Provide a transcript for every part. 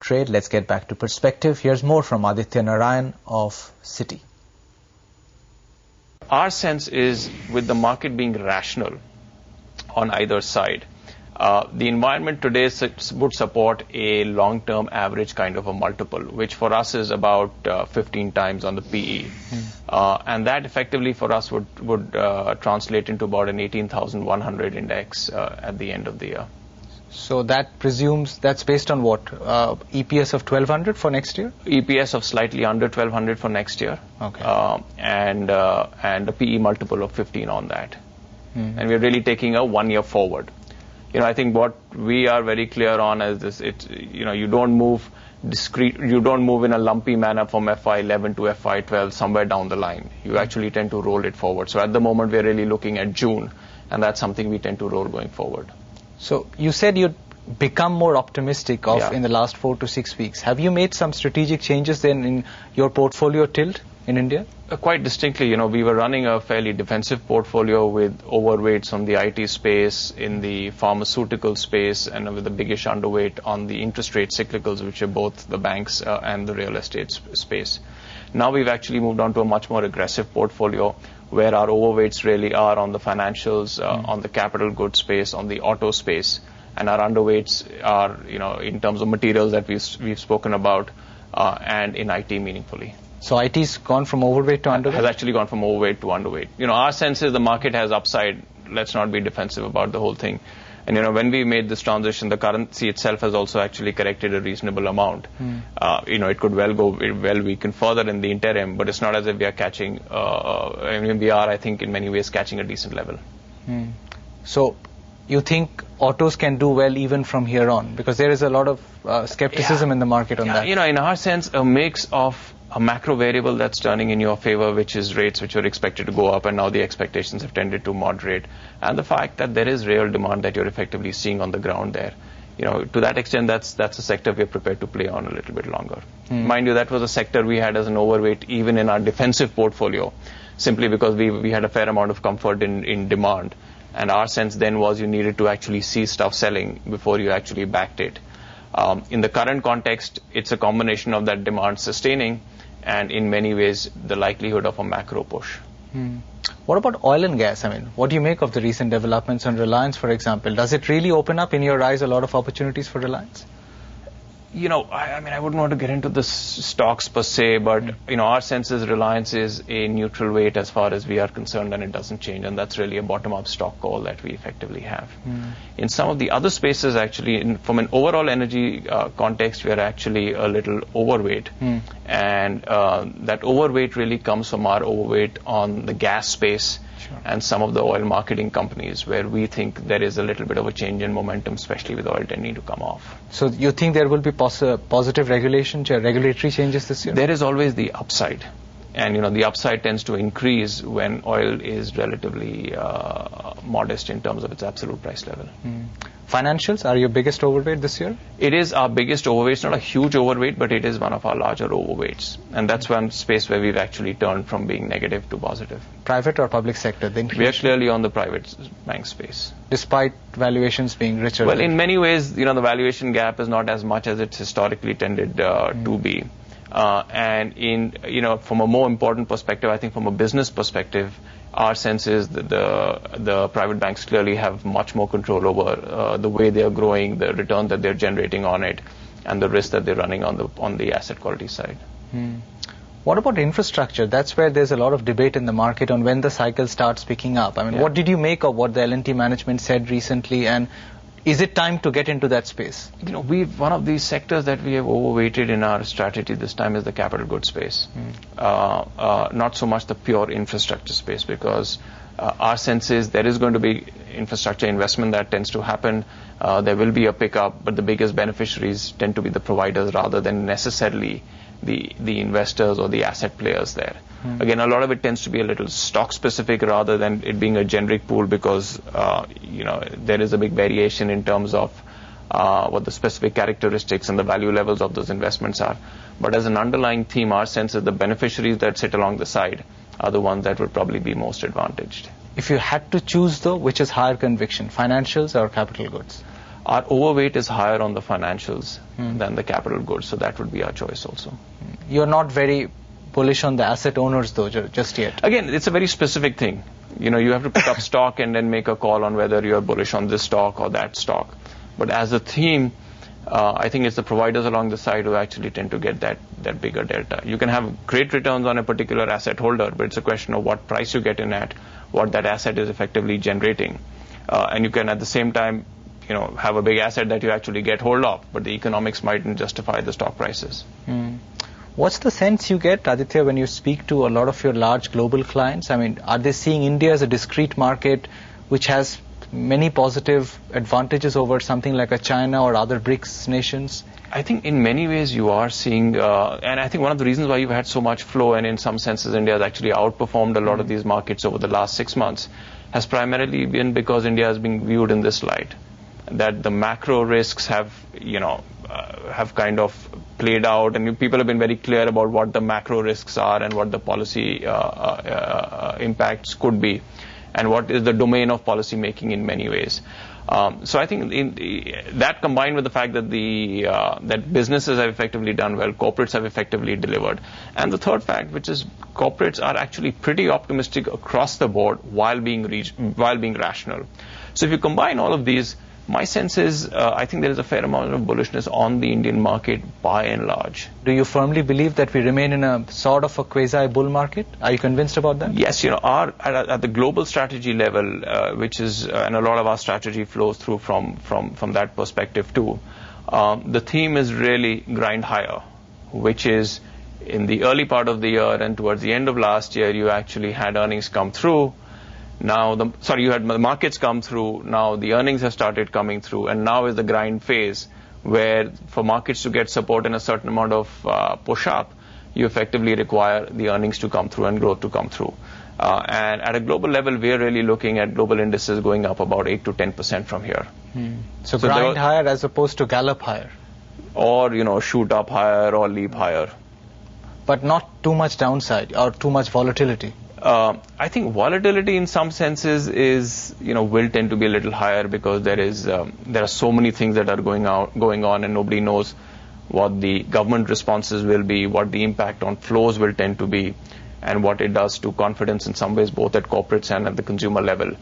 trade. Let's get back to perspective. Here's more from Aditya Narain of Citi. Our sense is, with the market being rational on either side, the environment today would support a long-term average kind of a multiple, which for us is about 15 times on the PE. And that effectively for us would translate into about an 18,100 index at the end of the year. So that presumes, that's based on what? EPS of 1,200 for next year? EPS of slightly under 1,200 for next year. Okay. And a PE multiple of 15 on that. And we're really taking a 1 year forward. I think what we are very clear on is this: you don't move you don't move in a lumpy manner from FY11 to FY12 somewhere down the line. You actually tend to roll it forward. So at the moment, we're really looking at June, and that's something we tend to roll going forward. So you said you'd become more optimistic in the last 4 to 6 weeks. Have you made some strategic changes then in your portfolio tilt in India? Quite distinctly, we were running a fairly defensive portfolio with overweights on the IT space, in the pharmaceutical space, and with the biggish underweight on the interest rate cyclicals, which are both the banks and the real estate space. Now we've actually moved on to a much more aggressive portfolio, where our overweights really are on the financials, on the capital goods space, on the auto space, and our underweights are, in terms of materials that we've spoken about, and in IT meaningfully. So IT's gone from overweight to underweight? Has actually gone from overweight to underweight. Our sense is the market has upside. Let's not be defensive about the whole thing. And, when we made this transition, the currency itself has also actually corrected a reasonable amount. It could well weaken further in the interim, but it's not as if we are catching, we are, I think, in many ways catching a decent level. So you think autos can do well even from here on? Because there is a lot of skepticism in the market on that. In our sense, a mix of a macro variable that's turning in your favor, which is rates, which are expected to go up, and now the expectations have tended to moderate, and the fact that there is real demand that you're effectively seeing on the ground there. To that extent, that's a sector we're prepared to play on a little bit longer. Mind you, that was a sector we had as an overweight even in our defensive portfolio, simply because we had a fair amount of comfort in demand. And our sense then was you needed to actually see stuff selling before you actually backed it. In the current context, it's a combination of that demand sustaining and in many ways the likelihood of a macro push. What about oil and gas? What do you make of the recent developments on Reliance, for example? Does it really open up, in your eyes, a lot of opportunities for Reliance? I wouldn't want to get into the stocks per se, but, our sense is Reliance is a neutral weight as far as we are concerned, and it doesn't change, and that's really a bottom-up stock call that we effectively have. In some of the other spaces, actually, from an overall energy context, we are actually a little overweight, and that overweight really comes from our overweight on the gas space, and some of the oil marketing companies, where we think there is a little bit of a change in momentum, especially with oil tending to come off. So you think there will be positive regulatory changes this year? There is always the upside. And, the upside tends to increase when oil is relatively modest in terms of its absolute price level. Financials are your biggest overweight this year? It is our biggest overweight. It's not a huge overweight, but it is one of our larger overweights. And that's one space where we've actually turned from being negative to positive. Private or public sector? We are clearly on the private bank space. Despite valuations being richer? Well, in many ways, the valuation gap is not as much as it's historically tended to be. And from a more important perspective, I think from a business perspective, our sense is that the private banks clearly have much more control over the way they are growing, the return that they're generating on it, and the risk that they're running on the asset quality side. What about infrastructure? That's where there's a lot of debate in the market on when the cycle starts picking up. What did you make of what the L&T management said recently, and is it time to get into that space? One of these sectors that we have overweighted in our strategy this time is the capital goods space. Not so much the pure infrastructure space, because our sense is there is going to be infrastructure investment that tends to happen. There will be a pickup, but the biggest beneficiaries tend to be the providers rather than necessarily the investors or the asset players there. Again, a lot of it tends to be a little stock specific rather than it being a generic pool, because there is a big variation in terms of what the specific characteristics and the value levels of those investments are. But as an underlying theme, our sense is the beneficiaries that sit along the side are the ones that would probably be most advantaged. If you had to choose, though, which is higher conviction, financials or capital goods? Our overweight is higher on the financials than the capital goods, so that would be our choice also. You're not very bullish on the asset owners though, just yet? Again, it's a very specific thing. You know, you have to pick up stock and then make a call on whether you're bullish on this stock or that stock. But as a theme, I think it's the providers along the side who actually tend to get that bigger delta. You can have great returns on a particular asset holder, but it's a question of what price you get in at, what that asset is effectively generating. And you can at the same time, you know, have a big asset that you actually get hold of, but the economics mightn't justify the stock prices. What's the sense you get, Aditya, when you speak to a lot of your large global clients? I mean, are they seeing India as a discrete market which has many positive advantages over something like a China or other BRICS nations? I think in many ways you are seeing, and I think one of the reasons why you've had so much flow, and in some senses India has actually outperformed a lot of these markets over the last 6 months, has primarily been because India is being viewed in this light, that the macro risks have, you know, have kind of played out, and people have been very clear about what the macro risks are and what the policy impacts could be, and what is the domain of policy making in many ways. So I think that combined with the fact that that businesses have effectively done well, corporates have effectively delivered, and the third fact, which is corporates are actually pretty optimistic across the board while being rational. So if you combine all of these, my sense is I think there is a fair amount of bullishness on the Indian market by and large. Do you firmly believe that we remain in a sort of a quasi-bull market? Are you convinced about that? Yes, you know, at the global strategy level, which is, and a lot of our strategy flows through from that perspective too, the theme is really grind higher, which is in the early part of the year and towards the end of last year, you actually had earnings come through. Now, you had the markets come through, now the earnings have started coming through, and now is the grind phase where for markets to get support in a certain amount of push-up, you effectively require the earnings to come through and growth to come through. And at a global level, we are really looking at global indices going up about 8 to 10% from here. So grind higher as opposed to gallop higher? Or, you know, shoot up higher or leap higher. But not too much downside or too much volatility? I think volatility in some senses is, you know, will tend to be a little higher because there are so many things that are going on, and nobody knows what the government responses will be, what the impact on flows will tend to be, and what it does to confidence in some ways, both at corporates and at the consumer level.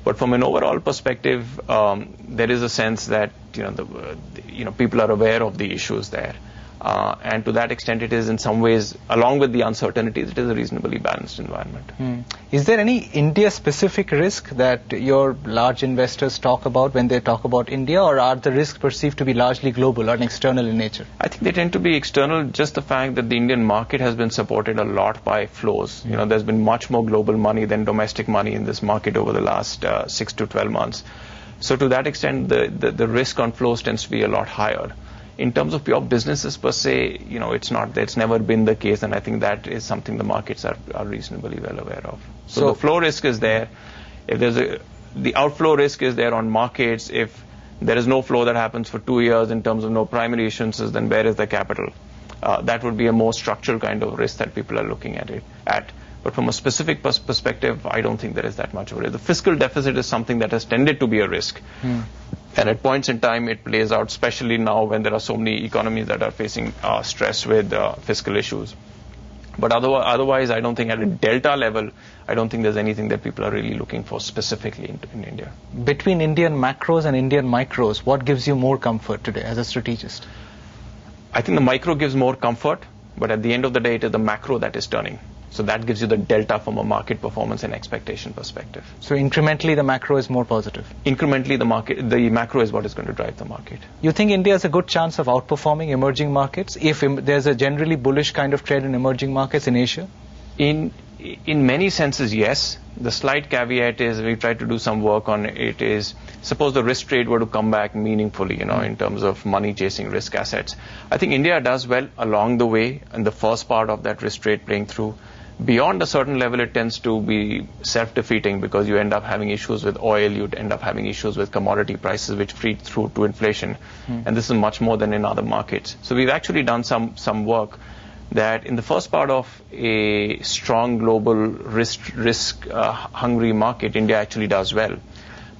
But from an overall perspective, there is a sense that, you know, people are aware of the issues there. And to that extent, it is in some ways, along with the uncertainties, it is a reasonably balanced environment. Is there any India-specific risk that your large investors talk about when they talk about India, or are the risks perceived to be largely global or external in nature? I think they tend to be external, just the fact that the Indian market has been supported a lot by flows. You know, there's been much more global money than domestic money in this market over the last 6 to 12 months. So to that extent, the risk on flows tends to be a lot higher. In terms of pure businesses per se, you know, it's never been the case, and I think that is something the markets are reasonably well aware of. So the flow risk is there. If the outflow risk is there on markets, if there is no flow that happens for 2 years in terms of no primary issuances, then where is the capital? That would be a more structural kind of risk that people are looking at. But from a specific perspective, I don't think there is that much of a risk. The fiscal deficit is something that has tended to be a risk. And at points in time, it plays out, especially now when there are so many economies that are facing stress with fiscal issues. But otherwise, I don't think at a delta level, I don't think there's anything that people are really looking for specifically in India. Between Indian macros and Indian micros, what gives you more comfort today as a strategist? I think the micro gives more comfort, but at the end of the day, it is the macro that is turning. So that gives you the delta from a market performance and expectation perspective. So incrementally, the macro is more positive? Incrementally, the macro is what is going to drive the market. You think India has a good chance of outperforming emerging markets if there's a generally bullish kind of trend in emerging markets in Asia? In many senses, yes. The slight caveat is, we try to do some work on it, is suppose the risk trade were to come back meaningfully, in terms of money chasing risk assets. I think India does well along the way in the first part of that risk trade playing through. Beyond a certain level, it tends to be self-defeating because you end up having issues with oil, you'd end up having issues with commodity prices which feed through to inflation. And this is much more than in other markets. So we've actually done some work that in the first part of a strong global risk hungry market, India actually does well.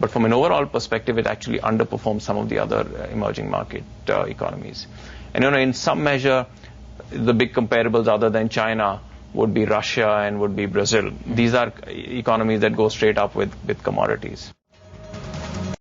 But from an overall perspective, it actually underperforms some of the other emerging market economies. And in some measure, the big comparables other than China would be Russia and would be Brazil. These are economies that go straight up with commodities.